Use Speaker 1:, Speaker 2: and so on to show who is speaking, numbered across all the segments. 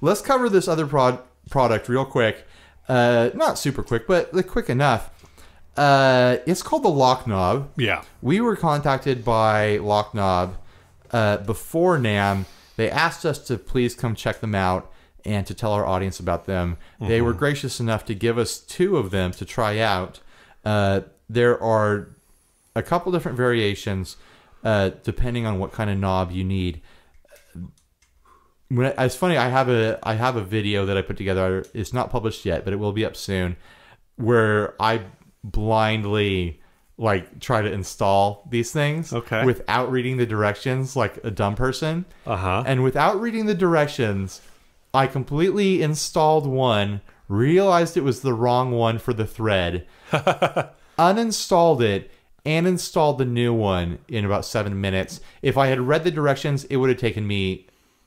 Speaker 1: Let's cover this other product real quick. Not super quick, but quick enough. It's called the Loknob.
Speaker 2: Yeah.
Speaker 1: We were contacted by Loknob before NAMM. They asked us to please come check them out and to tell our audience about them. They were gracious enough to give us 2 of them to try out. There are a couple different variations depending on what kind of knob you need. It's funny, I have a video that I put together. It's not published yet, but it will be up soon, where I blindly try to install these things without reading the directions like a dumb person. And without reading the directions, I completely installed one, realized it was the wrong one for the thread, uninstalled it, and installed the new one in about 7 minutes. If I had read the directions, it would have taken me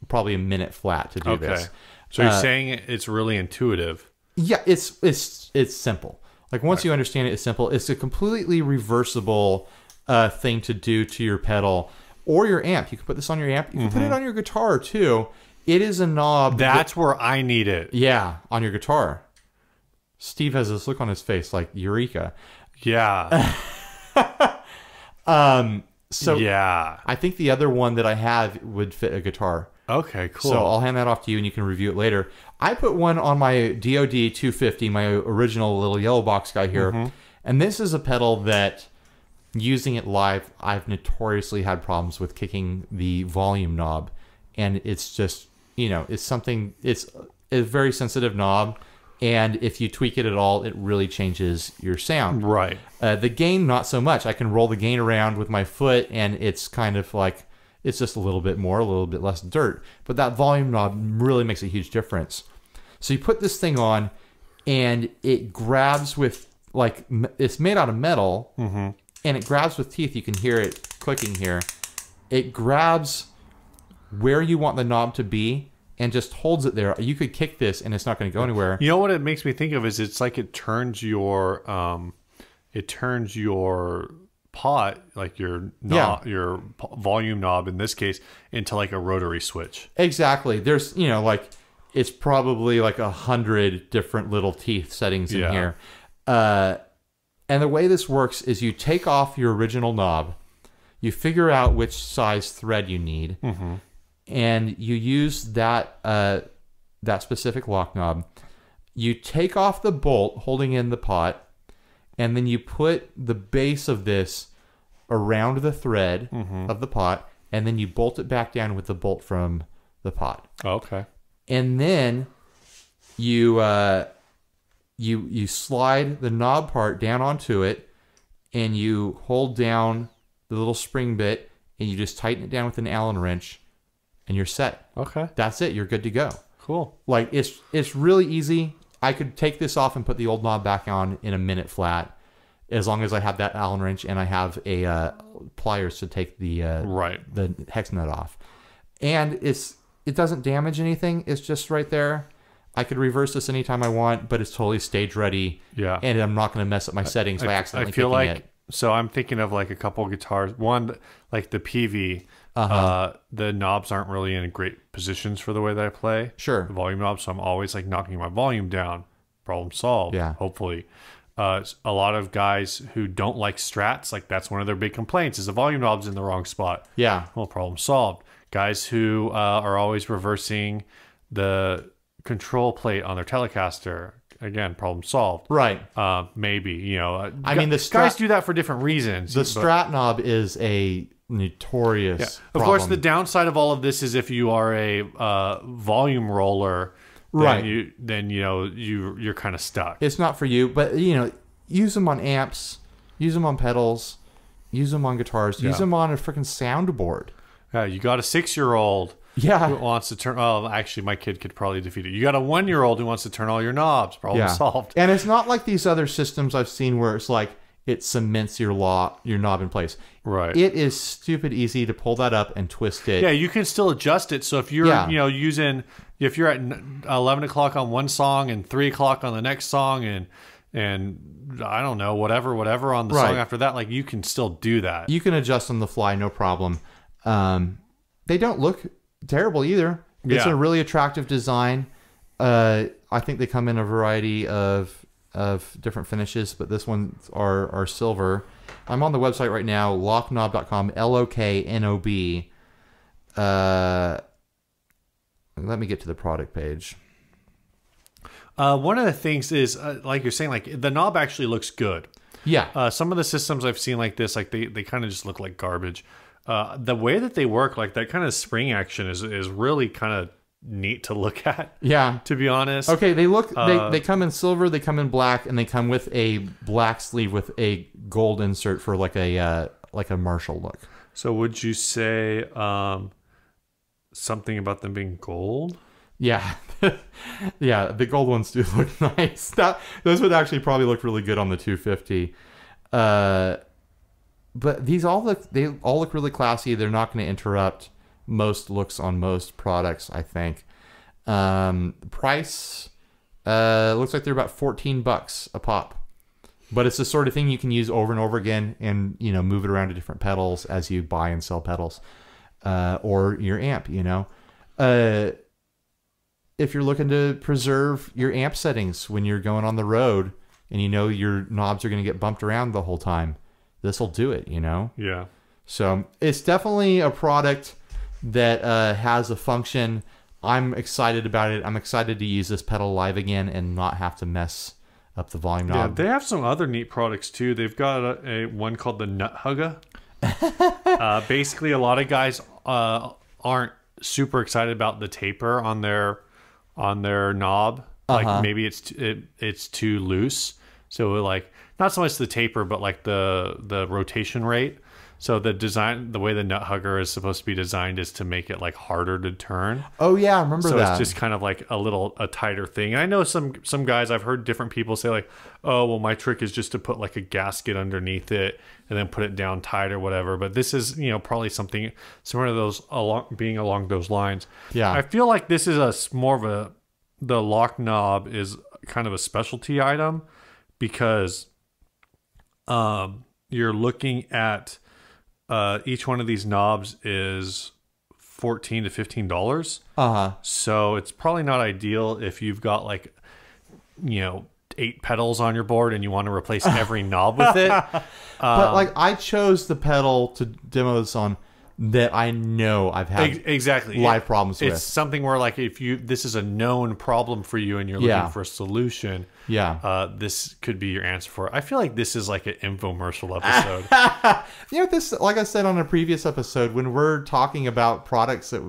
Speaker 1: probably a minute flat to do this.
Speaker 2: So you're saying it's really intuitive?
Speaker 1: Yeah, it's simple. Like once you understand it, it's simple. It's a completely reversible thing to do to your pedal or your amp. You can put this on your amp. You can put it on your guitar too. It is a knob.
Speaker 2: That's where I need it.
Speaker 1: Yeah, on your guitar. Steve has this look on his face like eureka.
Speaker 2: Yeah.
Speaker 1: So yeah, I think the other one that I have would fit a guitar.
Speaker 2: Okay, cool.
Speaker 1: So I'll hand that off to you and you can review it later. I put one on my DOD 250, my original little yellow box guy here. And this is a pedal that, using it live, I've notoriously had problems with kicking the volume knob. And it's just, you know, it's a very sensitive knob. And if you tweak it at all, it really changes your sound.
Speaker 2: Right.
Speaker 1: The gain, not so much. I can roll the gain around with my foot, and it's kind of like, it's just a little bit more, a little bit less dirt. But that volume knob really makes a huge difference. So you put this thing on, and it grabs with, like, it's made out of metal, and it grabs with teeth. You can hear it clicking here. It grabs where you want the knob to be, and just holds it there. You could kick this and it's not going to go anywhere.
Speaker 2: You know what it makes me think of is it's like it turns your pot, like your knob, your volume knob in this case, into like a rotary switch.
Speaker 1: Exactly. There's, you know, like it's probably like 100 different little teeth settings in here. And the way this works is you take off your original knob, you figure out which size thread you need, and you use that that specific lock knob. You take off the bolt holding in the pot, and then you put the base of this around the thread of the pot, and then you bolt it back down with the bolt from the pot.
Speaker 2: Okay.
Speaker 1: And then you you slide the knob part down onto it, and you hold down the little spring bit, and you just tighten it down with an Allen wrench, and you're set.
Speaker 2: Okay.
Speaker 1: That's it. You're good to go.
Speaker 2: Cool.
Speaker 1: Like, it's really easy. I could take this off and put the old knob back on in a minute flat, as long as I have that Allen wrench and I have a pliers to take the the hex nut off. And it doesn't damage anything. It's just right there. I could reverse this anytime I want, but it's totally stage ready. Yeah. And I'm not going to mess up my settings by accidentally kicking it. I feel like,
Speaker 2: so I'm thinking of like a couple guitars. One, like the PV, the knobs aren't really in great positions for the way that I play. Sure. The volume knobs, so I'm always like knocking my volume down. Problem solved. Yeah. Hopefully. A lot of guys who don't like Strats, like that's one of their big complaints, is the volume knob's in the wrong spot. Yeah. Well, problem solved. Guys who are always reversing the control plate on their Telecaster, again, problem solved. Right. Maybe, you know. I mean, the guys do that for different reasons.
Speaker 1: The Strat knob is a notorious
Speaker 2: Of course, the downside of all of this is if you are a volume roller, then you're kind of stuck.
Speaker 1: It's not for you, but you know, use them on amps, use them on pedals, use them on guitars, use them on a freaking soundboard.
Speaker 2: Yeah, you got a 6-year-old who wants to turn. Oh, actually, my kid could probably defeat it. You got a 1-year-old who wants to turn all your knobs. Problem solved.
Speaker 1: And it's not like these other systems I've seen where it's like it cements your knob in place. Right. It is stupid easy to pull that up and twist it.
Speaker 2: Yeah, you can still adjust it. So if you're if you're at 11 o'clock on one song and 3 o'clock on the next song and I don't know, whatever on the song after that, like you can still do that.
Speaker 1: You can adjust on the fly, no problem. They don't look terrible either. It's a really attractive design. I think they come in a variety of different finishes, but this ones are silver. I'm on the website right now, loknob.com, Loknob. Let me get to the product page.
Speaker 2: One of the things is, like you're saying, like the knob actually looks good.
Speaker 1: Yeah.
Speaker 2: Some of the systems I've seen like this, like they kind of just look like garbage. The way that they work, like that kind of spring action is really kind of neat to look at.
Speaker 1: Yeah.
Speaker 2: To be honest.
Speaker 1: Okay, they come in silver, they come in black, and they come with a black sleeve with a gold insert for like a Marshall look.
Speaker 2: So would you say something about them being gold?
Speaker 1: Yeah. Yeah, the gold ones do look nice. Those would actually probably look really good on the 250. But these all look really classy. They're not going to interrupt most looks on most products, I think. Price looks like they're about $14 a pop. But it's the sort of thing you can use over and over again and, you know, move it around to different pedals as you buy and sell pedals. Or your amp, you know. If you're looking to preserve your amp settings when you're going on the road and you know your knobs are going to get bumped around the whole time, this will do it, you know?
Speaker 2: Yeah.
Speaker 1: So it's definitely a product that has a function. I'm excited about it. I'm excited to use this pedal live again and not have to mess up the volume knob.
Speaker 2: Yeah, they have some other neat products too. They've got a one called the Nut-Hugga. Basically, a lot of guys aren't super excited about the taper on their knob. Like maybe it's too loose. So like not so much the taper, but like the rotation rate. So the way the Nut-Hugga is supposed to be designed is to make it like harder to turn.
Speaker 1: Oh yeah, I remember that.
Speaker 2: So it's just kind of like a tighter thing. And I know some guys, I've heard different people say like, oh, well, my trick is just to put like a gasket underneath it and then put it down tight or whatever. But this is, you know, probably something similar to those along those lines.
Speaker 1: Yeah.
Speaker 2: I feel like this is the lock knob is kind of a specialty item because you're looking at each one of these knobs is $14 to $15. So it's probably not ideal if you've got like, you know, 8 pedals on your board and you want to replace every knob with it.
Speaker 1: But like I chose the pedal to demo this on that I know I've had live problems with.
Speaker 2: It's something where like if this is a known problem for you and you're looking for a solution, this could be your answer for it. I feel like this is like an infomercial episode.
Speaker 1: You know, this, like I said on a previous episode, when we're talking about products that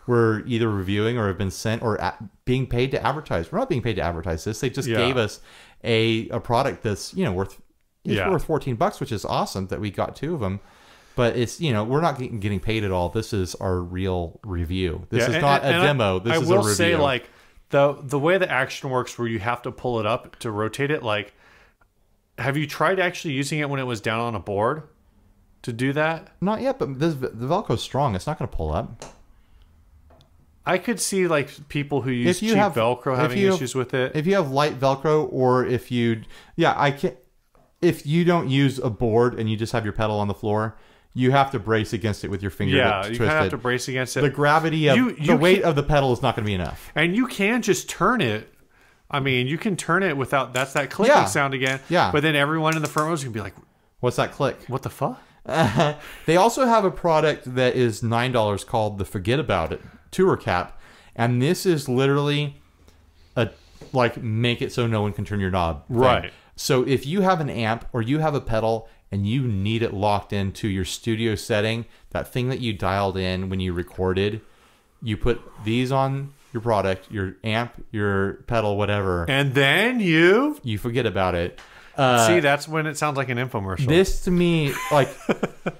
Speaker 1: we're either reviewing or have been sent or being paid to advertise, we're not being paid to advertise this. They just gave us a product that's, you know, worth $14, which is awesome that we got 2 of them. But it's, you know, we're not getting paid at all. This is our real review. This is not a demo. This is a review. I will say,
Speaker 2: like, the way the action works where you have to pull it up to rotate it, like, have you tried actually using it when it was down on a board to do that?
Speaker 1: Not yet, but the Velcro's strong. It's not going to pull up.
Speaker 2: I could see, like, people who use cheap Velcro having issues with it.
Speaker 1: If you have light Velcro or if you... Yeah, if you don't use a board and you just have your pedal on the floor... You have to brace against it with your finger.
Speaker 2: Yeah, you kind of have to brace against it.
Speaker 1: The gravity of the weight of the pedal is not going to be enough.
Speaker 2: And you can just turn it. I mean, you can turn it without... That's that clicking sound again.
Speaker 1: Yeah.
Speaker 2: But then everyone in the front row is going to be like...
Speaker 1: What's that click?
Speaker 2: What the fuck?
Speaker 1: They also have a product that is $9 called the Forget About It Tour Cap. And this is literally a... Like, make it so no one can turn your knob thing.
Speaker 2: Right.
Speaker 1: So if you have an amp or you have a pedal... and you need it locked into your studio setting, that thing that you dialed in when you recorded, you put these on your product, your amp, your pedal, whatever.
Speaker 2: And then you
Speaker 1: forget about it.
Speaker 2: See, that's when it sounds like an infomercial.
Speaker 1: This, to me, like,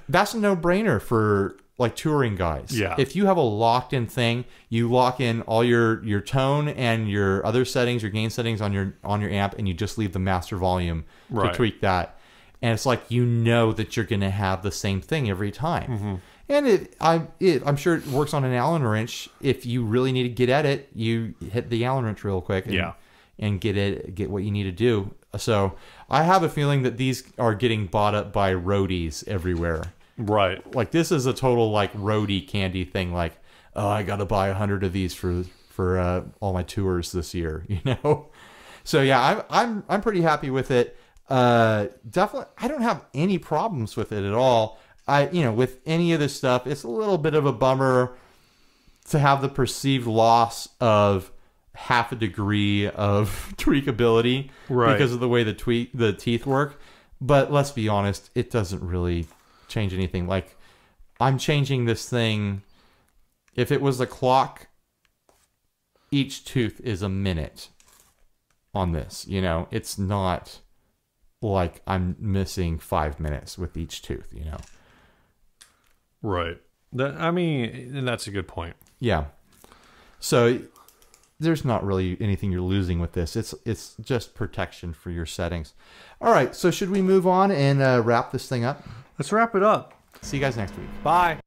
Speaker 1: that's a no-brainer for, like, touring guys.
Speaker 2: Yeah.
Speaker 1: If you have a locked-in thing, you lock in all your tone and your other settings, your gain settings on your amp, and you just leave the master volume to tweak that. And it's like, you know that you're going to have the same thing every time. And I'm sure it works on an Allen wrench. If you really need to get at it, you hit the Allen wrench real quick and get what you need to do. So I have a feeling that these are getting bought up by roadies everywhere.
Speaker 2: Right.
Speaker 1: Like, this is a total, like, roadie candy thing. Like, oh, I got to buy 100 of these for all my tours this year, you know? So yeah, I'm pretty happy with it. Definitely, I don't have any problems with it at all. With any of this stuff, it's a little bit of a bummer to have the perceived loss of half a degree of tweakability because of the way the teeth work. But let's be honest, it doesn't really change anything. Like, I'm changing this thing. If it was a clock, each tooth is a minute on this. You know, it's not like I'm missing 5 minutes with each tooth, you know.
Speaker 2: Right. And that's a good point.
Speaker 1: Yeah. So there's not really anything you're losing with this. It's just protection for your settings. All right. So should we move on and wrap this thing up?
Speaker 2: Let's wrap it up.
Speaker 1: See you guys next week.
Speaker 2: Bye.